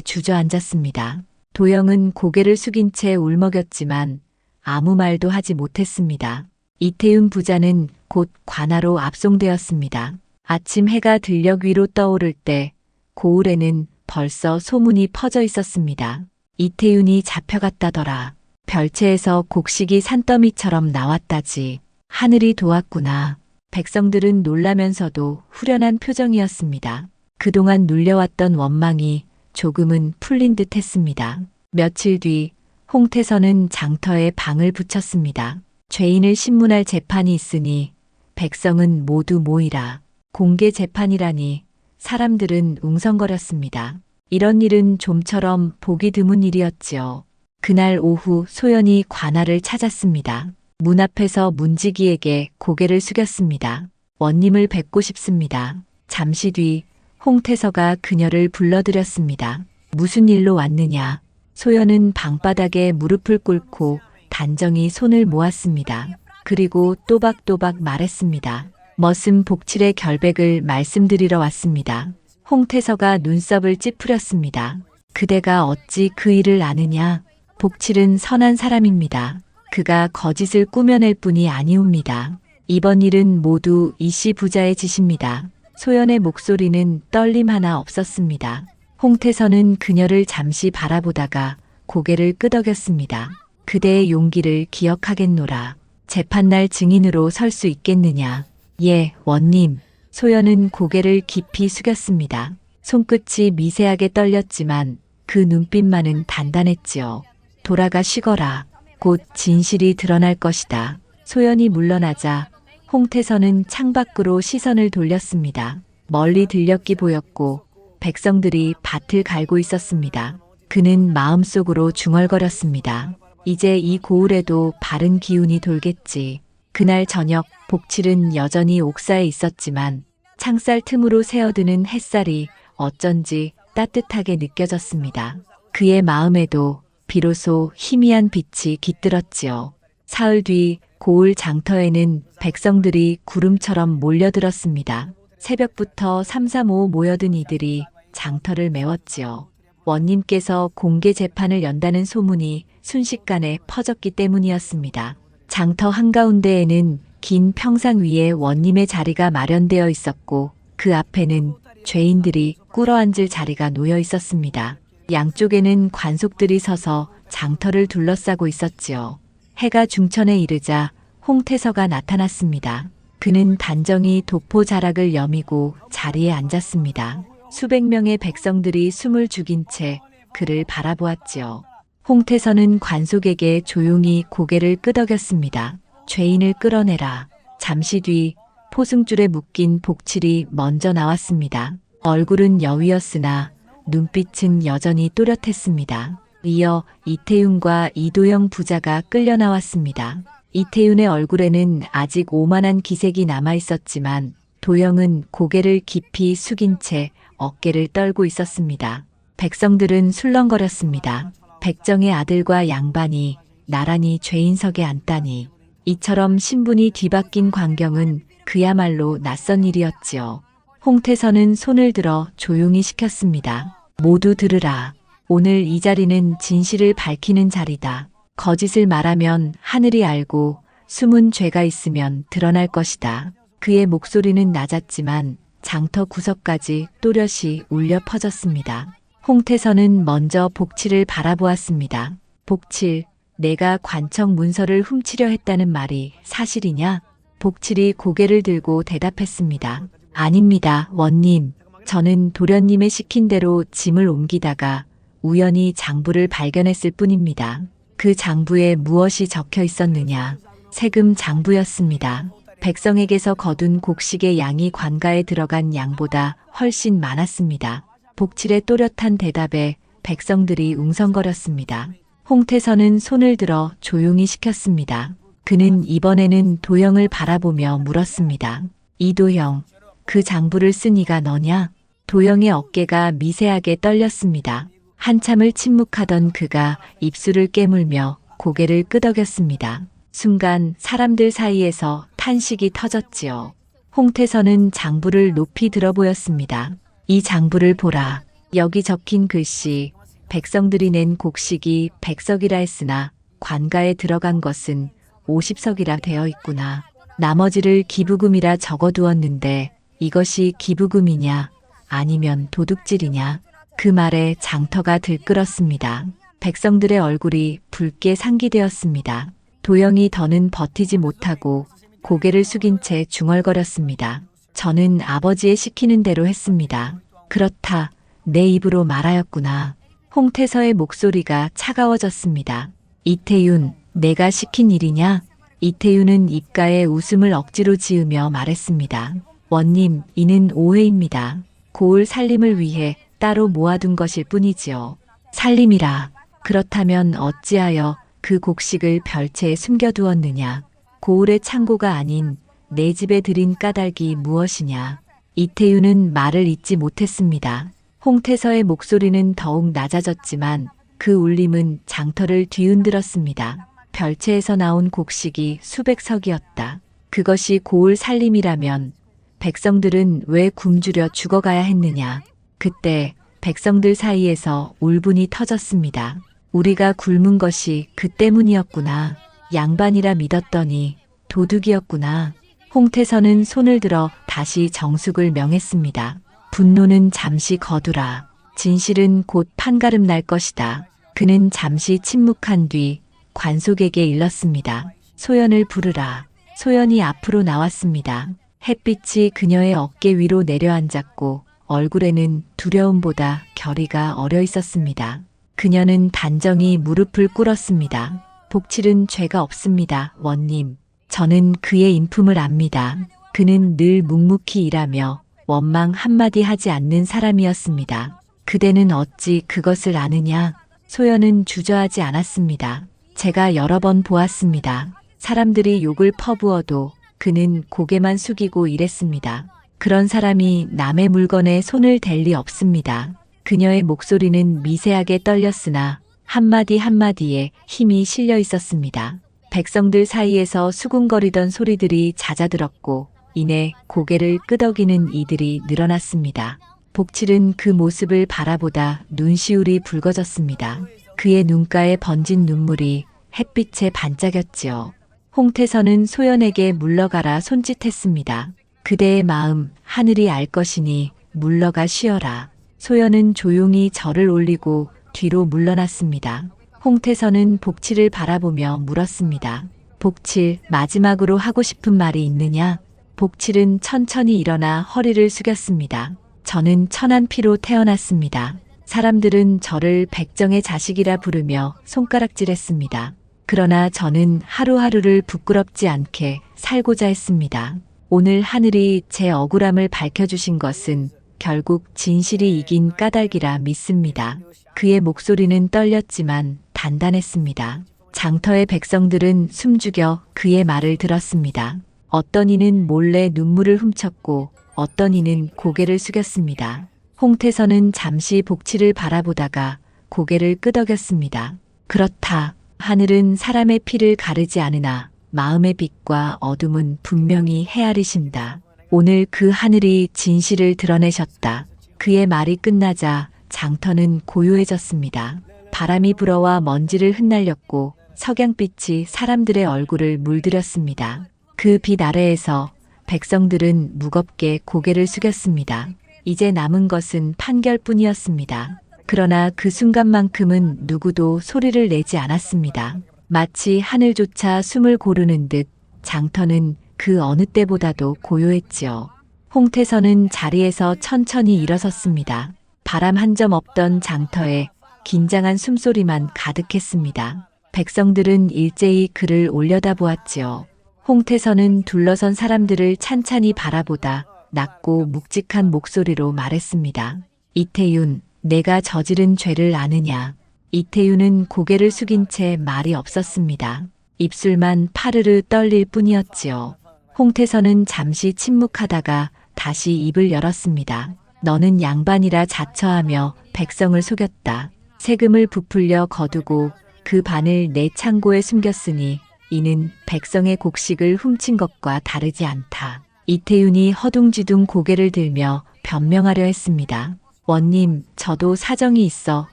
주저앉았습니다. 도영은 고개를 숙인 채 울먹였지만 아무 말도 하지 못했습니다. 이태윤 부자는 곧 관하로 압송되었습니다. 아침 해가 들녘 위로 떠오를 때 고을에는 벌써 소문이 퍼져 있었습니다. 이태윤이 잡혀갔다더라. 별채에서 곡식이 산더미처럼 나왔다지. 하늘이 도왔구나. 백성들은 놀라면서도 후련한 표정이었습니다. 그동안 눌려왔던 원망이 조금은 풀린 듯 했습니다. 며칠 뒤 홍태선은 장터에 방을 붙였습니다. 죄인을 신문할 재판이 있으니 백성은 모두 모이라. 공개 재판이라니 사람들은 웅성거렸습니다. 이런 일은 좀처럼 보기 드문 일이었지요. 그날 오후 소연이 관아를 찾았습니다. 문 앞에서 문지기에게 고개를 숙였습니다. 원님을 뵙고 싶습니다. 잠시 뒤 홍태서가 그녀를 불러들였습니다. 무슨 일로 왔느냐? 소연은 방바닥에 무릎을 꿇고 단정히 손을 모았습니다. 그리고 또박또박 말했습니다. 머슴 복칠의 결백을 말씀드리러 왔습니다. 홍태서가 눈썹을 찌푸렸습니다. 그대가 어찌 그 일을 아느냐? 복칠은 선한 사람입니다. 그가 거짓을 꾸며낼 뿐이 아니옵니다. 이번 일은 모두 이씨 부자의 짓입니다. 소연의 목소리는 떨림 하나 없었습니다. 홍태서는 그녀를 잠시 바라보다가 고개를 끄덕였습니다. 그대의 용기를 기억하겠노라. 재판날 증인으로 설 수 있겠느냐? 예, 원님. 소연은 고개를 깊이 숙였습니다. 손끝이 미세하게 떨렸지만 그 눈빛만은 단단했지요. 돌아가 쉬거라. 곧 진실이 드러날 것이다. 소연이 물러나자 홍태선은 창밖으로 시선을 돌렸습니다. 멀리 들녘이 보였고 백성들이 밭을 갈고 있었습니다. 그는 마음속으로 중얼거렸습니다. 이제 이 고을에도 바른 기운이 돌겠지. 그날 저녁 복칠은 여전히 옥사에 있었지만 창살 틈으로 새어드는 햇살이 어쩐지 따뜻하게 느껴졌습니다. 그의 마음에도 비로소 희미한 빛이 깃들었지요. 사흘 뒤 고을 장터에는 백성들이 구름처럼 몰려들었습니다. 새벽부터 삼삼오오 모여든 이들이 장터를 메웠지요. 원님께서 공개 재판을 연다는 소문이 순식간에 퍼졌기 때문이었습니다. 장터 한가운데에는 긴 평상 위에 원님의 자리가 마련되어 있었고 그 앞에는 죄인들이 꿇어앉을 자리가 놓여 있었습니다. 양쪽에는 관속들이 서서 장터를 둘러싸고 있었지요. 해가 중천에 이르자 홍태서가 나타났습니다. 그는 단정히 도포 자락을 여미고 자리에 앉았습니다. 수백 명의 백성들이 숨을 죽인 채 그를 바라보았지요. 홍태서는 관속에게 조용히 고개를 끄덕였습니다. 죄인을 끌어내라. 잠시 뒤 포승줄에 묶인 복칠이 먼저 나왔습니다. 얼굴은 여위였으나 눈빛은 여전히 또렷했습니다. 이어 이태윤과 이도영 부자가 끌려 나왔습니다. 이태윤의 얼굴에는 아직 오만한 기색이 남아 있었지만 도영은 고개를 깊이 숙인 채 어깨를 떨고 있었습니다. 백성들은 술렁거렸습니다. 백정의 아들과 양반이 나란히 죄인석에 앉다니. 이처럼 신분이 뒤바뀐 광경은 그야말로 낯선 일이었지요. 홍태서는 손을 들어 조용히 시켰습니다. 모두 들으라. 오늘 이 자리는 진실을 밝히는 자리다. 거짓을 말하면 하늘이 알고 숨은 죄가 있으면 드러날 것이다. 그의 목소리는 낮았지만 장터 구석까지 또렷이 울려 퍼졌습니다. 홍태서는 먼저 복칠을 바라보았습니다. 복칠, 내가 관청 문서를 훔치려 했다는 말이 사실이냐? 복칠이 고개를 들고 대답했습니다. 아닙니다, 원님. 저는 도련님의 시킨 대로 짐을 옮기다가 우연히 장부를 발견했을 뿐입니다. 그 장부에 무엇이 적혀 있었느냐? 세금 장부였습니다. 백성에게서 거둔 곡식의 양이 관가에 들어간 양보다 훨씬 많았습니다. 복칠의 또렷한 대답에 백성들이 웅성거렸습니다. 홍태서는 손을 들어 조용히 시켰습니다. 그는 이번에는 도영을 바라보며 물었습니다. 이도영, 그 장부를 쓴 이가 너냐? 도영의 어깨가 미세하게 떨렸습니다. 한참을 침묵하던 그가 입술을 깨물며 고개를 끄덕였습니다. 순간 사람들 사이에서 탄식이 터졌지요. 홍태서는 장부를 높이 들어 보였습니다. 이 장부를 보라. 여기 적힌 글씨, 백성들이 낸 곡식이 백석이라 했으나 관가에 들어간 것은 50석이라 되어 있구나. 나머지를 기부금이라 적어두었는데 이것이 기부금이냐 아니면 도둑질이냐. 그 말에 장터가 들끓었습니다. 백성들의 얼굴이 붉게 상기되었습니다. 도영이 더는 버티지 못하고 고개를 숙인 채 중얼거렸습니다. 저는 아버지의 시키는 대로 했습니다. 그렇다. 내 입으로 말하였구나. 홍태서의 목소리가 차가워졌습니다. 이태윤, 내가 시킨 일이냐? 이태윤은 입가에 웃음을 억지로 지으며 말했습니다. 원님, 이는 오해입니다. 고을 살림을 위해 따로 모아둔 것일 뿐이지요. 살림이라. 그렇다면 어찌하여 그 곡식을 별채에 숨겨두었느냐? 고을의 창고가 아닌 내 집에 들인 까닭이 무엇이냐? 이태윤은 말을 잇지 못했습니다. 홍태서의 목소리는 더욱 낮아졌지만 그 울림은 장터를 뒤흔들었습니다. 별채에서 나온 곡식이 수백 석이었다. 그것이 고을 살림이라면 백성들은 왜 굶주려 죽어가야 했느냐? 그때 백성들 사이에서 울분이 터졌습니다. 우리가 굶은 것이 그 때문이었구나. 양반이라 믿었더니 도둑이었구나. 홍태서는 손을 들어 다시 정숙을 명했습니다. 분노는 잠시 거두라. 진실은 곧 판가름 날 것이다. 그는 잠시 침묵한 뒤 관속에게 일렀습니다. 소연을 부르라. 소연이 앞으로 나왔습니다. 햇빛이 그녀의 어깨 위로 내려앉았고 얼굴에는 두려움보다 결의가 어려 있었습니다. 그녀는 단정히 무릎을 꿇었습니다. 복칠은 죄가 없습니다, 원님. 저는 그의 인품을 압니다. 그는 늘 묵묵히 일하며 원망 한마디 하지 않는 사람이었습니다. 그대는 어찌 그것을 아느냐? 소연은 주저하지 않았습니다. 제가 여러 번 보았습니다. 사람들이 욕을 퍼부어도 그는 고개만 숙이고 일했습니다. 그런 사람이 남의 물건에 손을 댈 리 없습니다. 그녀의 목소리는 미세하게 떨렸으나 한마디 한마디에 힘이 실려 있었습니다. 백성들 사이에서 수군거리던 소리들이 잦아들었고 이내 고개를 끄덕이는 이들이 늘어났습니다. 복칠은 그 모습을 바라보다 눈시울이 붉어졌습니다. 그의 눈가에 번진 눈물이 햇빛에 반짝였지요. 홍태서는 소연에게 물러가라 손짓했습니다. 그대의 마음 하늘이 알 것이니 물러가 쉬어라. 소연은 조용히 절을 올리고 뒤로 물러났습니다. 홍태서는 복칠을 바라보며 물었습니다. 복칠, 마지막으로 하고 싶은 말이 있느냐? 복칠은 천천히 일어나 허리를 숙였습니다. 저는 천한 피로 태어났습니다. 사람들은 저를 백정의 자식이라 부르며 손가락질했습니다. 그러나 저는 하루하루를 부끄럽지 않게 살고자 했습니다. 오늘 하늘이 제 억울함을 밝혀주신 것은 결국 진실이 이긴 까닭이라 믿습니다. 그의 목소리는 떨렸지만 단단했습니다. 장터의 백성들은 숨죽여 그의 말을 들었습니다. 어떤 이는 몰래 눈물을 훔쳤고 어떤 이는 고개를 숙였습니다. 홍태서는 잠시 복칠을 바라보다가 고개를 끄덕였습니다. 그렇다. 하늘은 사람의 피를 가르지 않으나 마음의 빛과 어둠은 분명히 헤아리신다. 오늘 그 하늘이 진실을 드러내셨다. 그의 말이 끝나자 장터는 고요해졌습니다. 바람이 불어와 먼지를 흩날렸고 석양빛이 사람들의 얼굴을 물들였습니다. 그 빛 아래에서 백성들은 무겁게 고개를 숙였습니다. 이제 남은 것은 판결뿐이었습니다. 그러나 그 순간만큼은 누구도 소리를 내지 않았습니다. 마치 하늘조차 숨을 고르는 듯 장터는 그 어느 때보다도 고요했지요. 홍태서는 자리에서 천천히 일어섰습니다. 바람 한 점 없던 장터에 긴장한 숨소리만 가득했습니다. 백성들은 일제히 그를 올려다보았지요. 홍태서는 둘러선 사람들을 찬찬히 바라보다 낮고 묵직한 목소리로 말했습니다. 이태윤, 내가 저지른 죄를 아느냐? 이태윤은 고개를 숙인 채 말이 없었습니다. 입술만 파르르 떨릴 뿐이었지요. 홍태서는 잠시 침묵하다가 다시 입을 열었습니다. 너는 양반이라 자처하며 백성을 속였다. 세금을 부풀려 거두고 그 반을 내 창고에 숨겼으니 이는 백성의 곡식을 훔친 것과 다르지 않다. 이태윤이 허둥지둥 고개를 들며 변명하려 했습니다. 원님, 저도 사정이 있어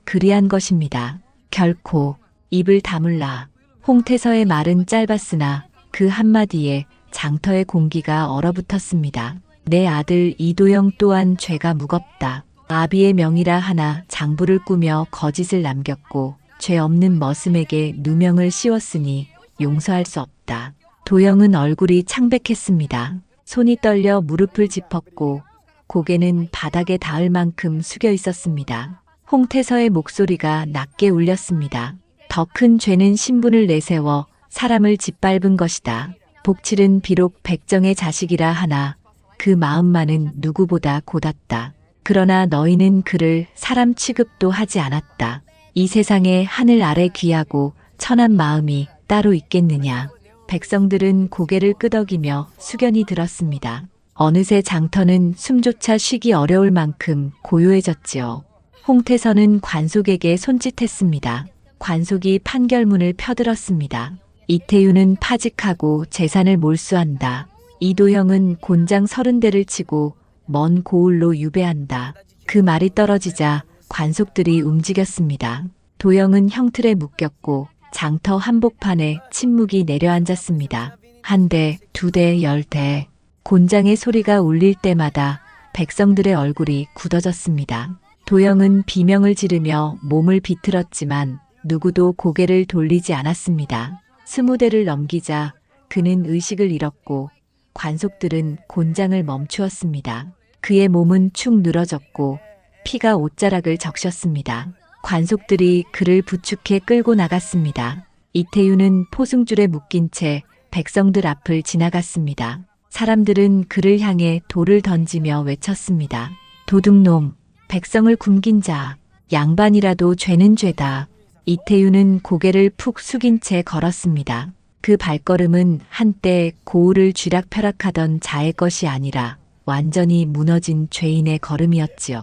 그리한 것입니다. 결코 입을 다물라. 홍태서의 말은 짧았으나 그 한마디에 장터의 공기가 얼어붙었습니다. 내 아들 이도영 또한 죄가 무겁다. 아비의 명이라 하나 장부를 꾸며 거짓을 남겼고 죄 없는 머슴에게 누명을 씌웠으니 용서할 수 없다. 도영은 얼굴이 창백했습니다. 손이 떨려 무릎을 짚었고 고개는 바닥에 닿을 만큼 숙여 있었습니다. 홍태서의 목소리가 낮게 울렸습니다. 더 큰 죄는 신분을 내세워 사람을 짓밟은 것이다. 복칠은 비록 백정의 자식이라 하나 그 마음만은 누구보다 고닫다. 그러나 너희는 그를 사람 취급도 하지 않았다. 이 세상에 하늘 아래 귀하고 천한 마음이 따로 있겠느냐. 백성들은 고개를 끄덕이며 숙연히 들었습니다. 어느새 장터는 숨조차 쉬기 어려울 만큼 고요해졌지요. 홍태서는 관속에게 손짓했습니다. 관속이 판결문을 펴들었습니다. 이태윤은 파직하고 재산을 몰수한다. 이도형은 곤장 30대를 치고 먼 고을로 유배한다. 그 말이 떨어지자 관속들이 움직였습니다. 도영은 형틀에 묶였고 장터 한복판에 침묵이 내려앉았습니다. 한 대, 두 대, 10대. 곤장의 소리가 울릴 때마다 백성들의 얼굴이 굳어졌습니다. 도영은 비명을 지르며 몸을 비틀었지만 누구도 고개를 돌리지 않았습니다. 20대를 넘기자 그는 의식을 잃었고 관속들은 곤장을 멈추었습니다. 그의 몸은 축 늘어졌고 피가 옷자락을 적셨습니다. 관속들이 그를 부축해 끌고 나갔습니다. 이태윤은 포승줄에 묶인 채 백성들 앞을 지나갔습니다. 사람들은 그를 향해 돌을 던지며 외쳤습니다. 도둑놈, 백성을 굶긴 자, 양반이라도 죄는 죄다. 이태윤은 고개를 푹 숙인 채 걸었습니다. 그 발걸음은 한때 고을을 쥐락펴락하던 자의 것이 아니라 완전히 무너진 죄인의 걸음이었지요.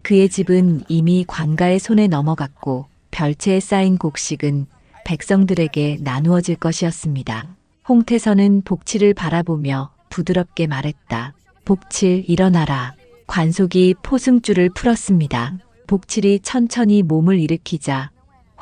그의 집은 이미 관가의 손에 넘어갔고 별채에 쌓인 곡식은 백성들에게 나누어질 것이었습니다. 홍태서는 복칠을 바라보며 부드럽게 말했다. 복칠, 일어나라. 관속이 포승줄을 풀었습니다. 복칠이 천천히 몸을 일으키자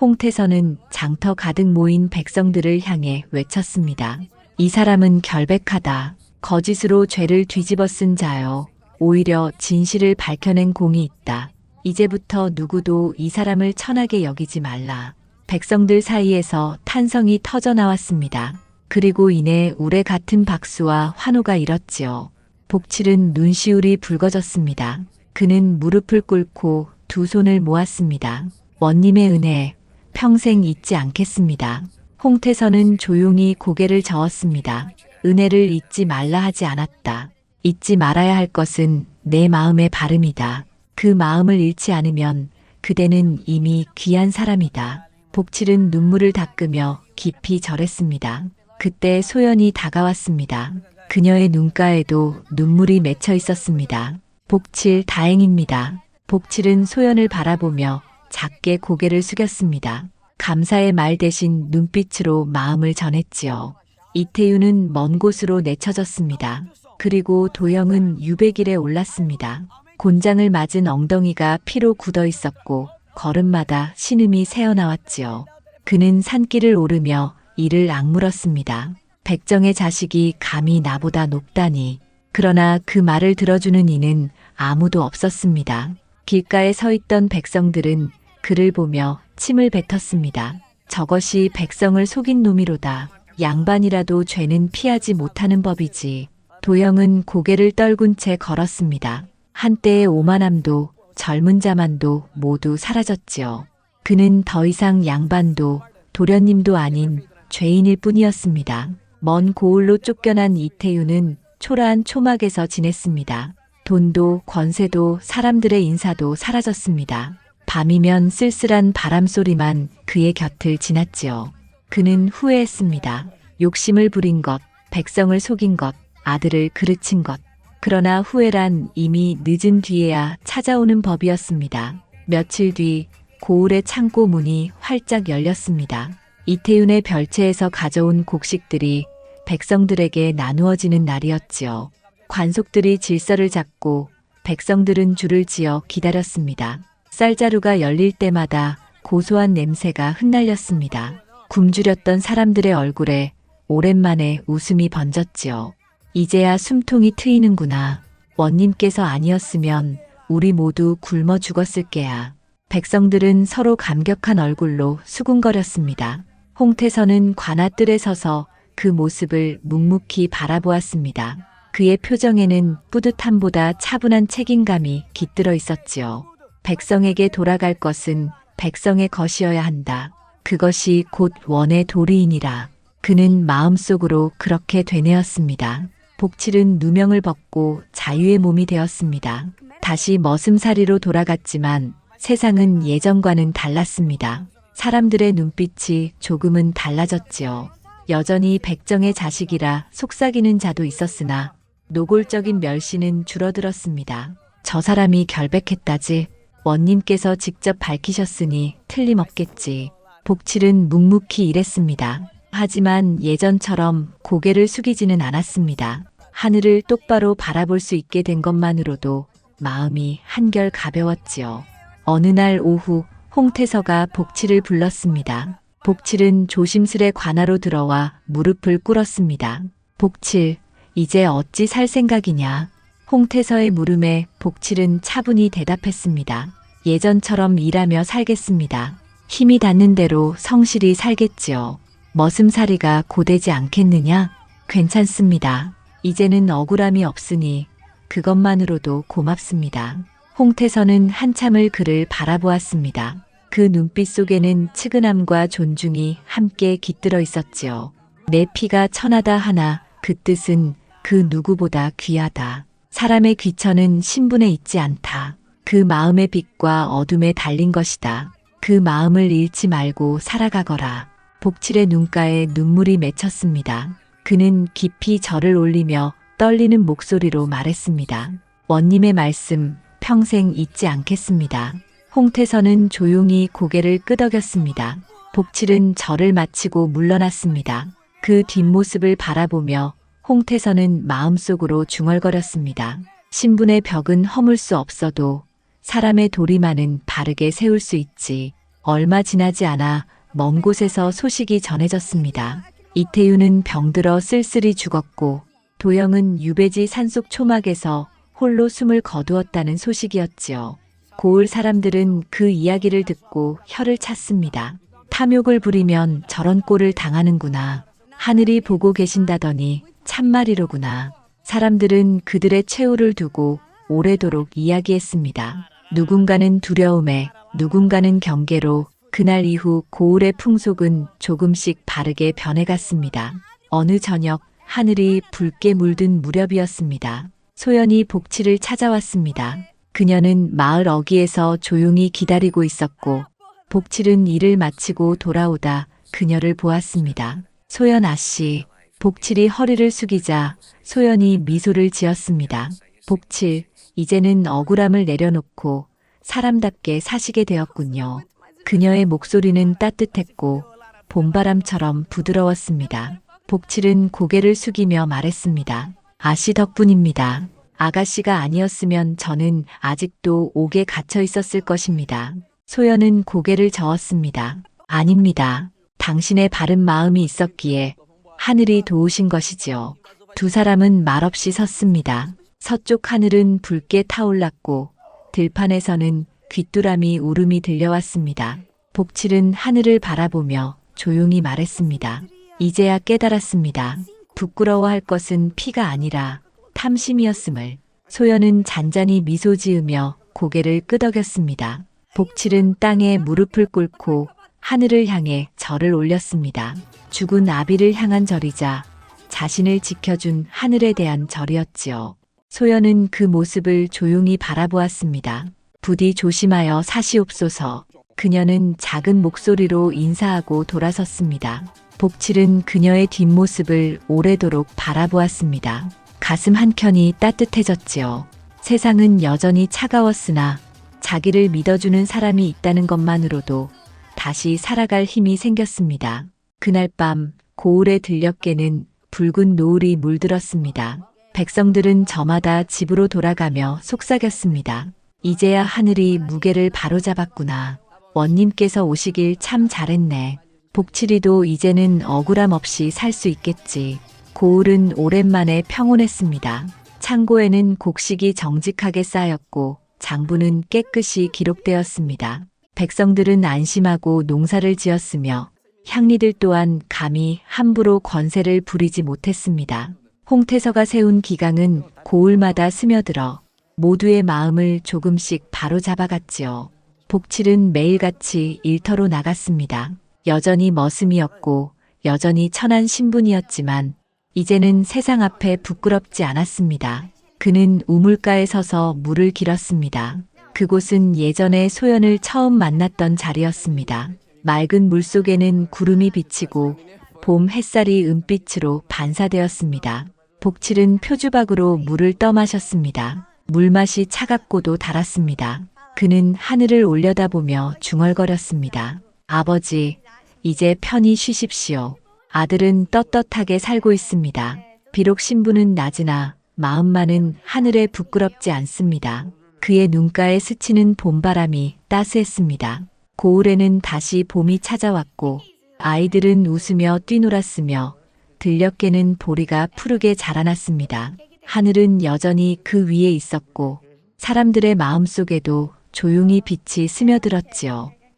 홍태서는 장터 가득 모인 백성들을 향해 외쳤습니다. 이 사람은 결백하다. 거짓으로 죄를 뒤집어 쓴 자요. 오히려 진실을 밝혀낸 공이 있다. 이제부터 누구도 이 사람을 천하게 여기지 말라. 백성들 사이에서 탄성이 터져 나왔습니다. 그리고 이내 우레 같은 박수와 환호가 일었지요. 복칠은 눈시울이 붉어졌습니다. 그는 무릎을 꿇고 두 손을 모았습니다. 원님의 은혜, 평생 잊지 않겠습니다. 홍태서는 조용히 고개를 저었습니다. 은혜를 잊지 말라 하지 않았다. 잊지 말아야 할 것은 내 마음의 발음이다. 그 마음을 잃지 않으면 그대는 이미 귀한 사람이다. 복칠은 눈물을 닦으며 깊이 절했습니다. 그때 소연이 다가왔습니다. 그녀의 눈가에도 눈물이 맺혀 있었습니다. 복칠, 다행입니다. 복칠은 소연을 바라보며 작게 고개를 숙였습니다. 감사의 말 대신 눈빛으로 마음을 전했지요. 이태윤은 먼 곳으로 내쳐졌습니다. 그리고 도영은 유배길에 올랐습니다. 곤장을 맞은 엉덩이가 피로 굳어 있었고 걸음마다 신음이 새어나왔지요. 그는 산길을 오르며 이를 악물었습니다. 백정의 자식이 감히 나보다 높다니. 그러나 그 말을 들어주는 이는 아무도 없었습니다. 길가에 서 있던 백성들은 그를 보며 침을 뱉었습니다. 저것이 백성을 속인 놈이로다. 양반이라도 죄는 피하지 못하는 법이지. 도영은 고개를 떨군 채 걸었습니다. 한때의 오만함도 젊은 자만도 모두 사라졌지요. 그는 더 이상 양반도 도련님도 아닌 죄인일 뿐이었습니다. 먼 고을로 쫓겨난 이태윤은 초라한 초막에서 지냈습니다. 돈도 권세도 사람들의 인사도 사라졌습니다. 밤이면 쓸쓸한 바람소리만 그의 곁을 지났지요. 그는 후회했습니다. 욕심을 부린 것, 백성을 속인 것, 아들을 그르친 것. 그러나 후회란 이미 늦은 뒤에야 찾아오는 법이었습니다. 며칠 뒤 고을의 창고 문이 활짝 열렸습니다. 이태윤의 별채에서 가져온 곡식들이 백성들에게 나누어지는 날이었지요. 관속들이 질서를 잡고 백성들은 줄을 지어 기다렸습니다. 쌀자루가 열릴 때마다 고소한 냄새가 흩날렸습니다. 굶주렸던 사람들의 얼굴에 오랜만에 웃음이 번졌지요. 이제야 숨통이 트이는구나. 원님께서 아니었으면 우리 모두 굶어 죽었을 게야. 백성들은 서로 감격한 얼굴로 수군거렸습니다. 홍태선은 관아뜰에 서서 그 모습을 묵묵히 바라보았습니다. 그의 표정에는 뿌듯함보다 차분한 책임감이 깃들어 있었지요. 백성에게 돌아갈 것은 백성의 것이어야 한다. 그것이 곧 원의 도리이니라. 그는 마음속으로 그렇게 되뇌었습니다. 복칠은 누명을 벗고 자유의 몸이 되었습니다. 다시 머슴살이로 돌아갔지만 세상은 예전과는 달랐습니다. 사람들의 눈빛이 조금은 달라졌지요. 여전히 백정의 자식이라 속삭이는 자도 있었으나 노골적인 멸시는 줄어들었습니다. 저 사람이 결백했다지. 원님께서 직접 밝히셨으니 틀림없겠지. 복칠은 묵묵히 일했습니다. 하지만 예전처럼 고개를 숙이지는 않았습니다. 하늘을 똑바로 바라볼 수 있게 된 것만으로도 마음이 한결 가벼웠지요. 어느 날 오후 홍태서가 복칠을 불렀습니다. 복칠은 조심스레 관아로 들어와 무릎을 꿇었습니다. 복칠, 이제 어찌 살 생각이냐? 홍태서의 물음에 복칠은 차분히 대답했습니다. 예전처럼 일하며 살겠습니다. 힘이 닿는 대로 성실히 살겠지요. 머슴살이가 고되지 않겠느냐? 괜찮습니다. 이제는 억울함이 없으니 그것만으로도 고맙습니다. 홍태서는 한참을 그를 바라보았습니다. 그 눈빛 속에는 측은함과 존중이 함께 깃들어 있었지요. 내 피가 천하다 하나 그 뜻은 그 누구보다 귀하다. 사람의 귀천은 신분에 있지 않다. 그 마음의 빛과 어둠에 달린 것이다. 그 마음을 잃지 말고 살아가거라. 복칠의 눈가에 눈물이 맺혔습니다. 그는 깊이 절을 올리며 떨리는 목소리로 말했습니다. 원님의 말씀 평생 잊지 않겠습니다. 홍태서는 조용히 고개를 끄덕였습니다. 복칠은 절을 마치고 물러났습니다. 그 뒷모습을 바라보며 홍태서는 마음속으로 중얼거렸습니다. 신분의 벽은 허물 수 없어도 사람의 도리만은 바르게 세울 수 있지. 얼마 지나지 않아 먼 곳에서 소식이 전해졌습니다. 이태유는 병들어 쓸쓸히 죽었고 도영은 유배지 산속 초막에서 홀로 숨을 거두었다는 소식이었지요. 고을 사람들은 그 이야기를 듣고 혀를 찼습니다. 탐욕을 부리면 저런 꼴을 당하는구나. 하늘이 보고 계신다더니 참말이로구나. 사람들은 그들의 최후를 두고 오래도록 이야기했습니다. 누군가는 두려움에, 누군가는 경계로 그날 이후 고을의 풍속은 조금씩 바르게 변해갔습니다. 어느 저녁 하늘이 붉게 물든 무렵이었습니다. 소연이 복칠을 찾아왔습니다. 그녀는 마을 어귀에서 조용히 기다리고 있었고 복칠은 일을 마치고 돌아오다 그녀를 보았습니다. 소연 아씨. 복칠이 허리를 숙이자 소연이 미소를 지었습니다. 복칠, 이제는 억울함을 내려놓고 사람답게 사시게 되었군요. 그녀의 목소리는 따뜻했고 봄바람처럼 부드러웠습니다. 복칠은 고개를 숙이며 말했습니다. 아씨 덕분입니다. 아가씨가 아니었으면 저는 아직도 옥에 갇혀 있었을 것입니다. 소연은 고개를 저었습니다. 아닙니다. 당신의 바른 마음이 있었기에 하늘이 도우신 것이지요. 두 사람은 말없이 섰습니다. 서쪽 하늘은 붉게 타올랐고 들판에서는 귀뚜라미 울음이 들려왔습니다. 복칠은 하늘을 바라보며 조용히 말했습니다. 이제야 깨달았습니다. 부끄러워할 것은 피가 아니라 탐심이었음을. 소연은 잔잔히 미소 지으며 고개를 끄덕였습니다. 복칠은 땅에 무릎을 꿇고 하늘을 향해 절을 올렸습니다. 죽은 아비를 향한 절이자 자신을 지켜준 하늘에 대한 절이었지요. 소연은 그 모습을 조용히 바라보았습니다. 부디 조심하여 사시옵소서. 그녀는 작은 목소리로 인사하고 돌아섰습니다. 복칠은 그녀의 뒷모습을 오래도록 바라보았습니다. 가슴 한켠이 따뜻해졌지요. 세상은 여전히 차가웠으나 자기를 믿어주는 사람이 있다는 것만으로도 다시 살아갈 힘이 생겼습니다. 그날 밤 고을의 들녘에는 붉은 노을이 물들었습니다. 백성들은 저마다 집으로 돌아가며 속삭였습니다. 이제야 하늘이 무게를 바로잡았구나. 원님께서 오시길 참 잘했네. 복칠이도 이제는 억울함 없이 살 수 있겠지. 고을은 오랜만에 평온했습니다. 창고에는 곡식이 정직하게 쌓였고 장부는 깨끗이 기록되었습니다. 백성들은 안심하고 농사를 지었으며 향리들 또한 감히 함부로 권세를 부리지 못했습니다. 홍태서가 세운 기강은 고을마다 스며들어 모두의 마음을 조금씩 바로잡아갔지요. 복칠은 매일같이 일터로 나갔습니다. 여전히 머슴이었고 여전히 천한 신분이었지만 이제는 세상 앞에 부끄럽지 않았습니다. 그는 우물가에 서서 물을 길었습니다. 그곳은 예전에 소연을 처음 만났던 자리였습니다. 맑은 물속에는 구름이 비치고 봄 햇살이 은빛으로 반사되었습니다. 복칠은 표주박으로 물을 떠마셨습니다. 물맛이 차갑고도 달았습니다. 그는 하늘을 올려다보며 중얼거렸습니다. 아버지, 이제 편히 쉬십시오. 아들은 떳떳하게 살고 있습니다. 비록 신분은 낮으나 마음만은 하늘에 부끄럽지 않습니다. 그의 눈가에 스치는 봄바람이 따스했습니다. 고을에는 다시 봄이 찾아왔고 아이들은 웃으며 뛰놀았으며 들녘에는 보리가 푸르게 자라났습니다. 하늘은 여전히 그 위에 있었고 사람들의 마음속에도 조용히 빛이 스며들었지요.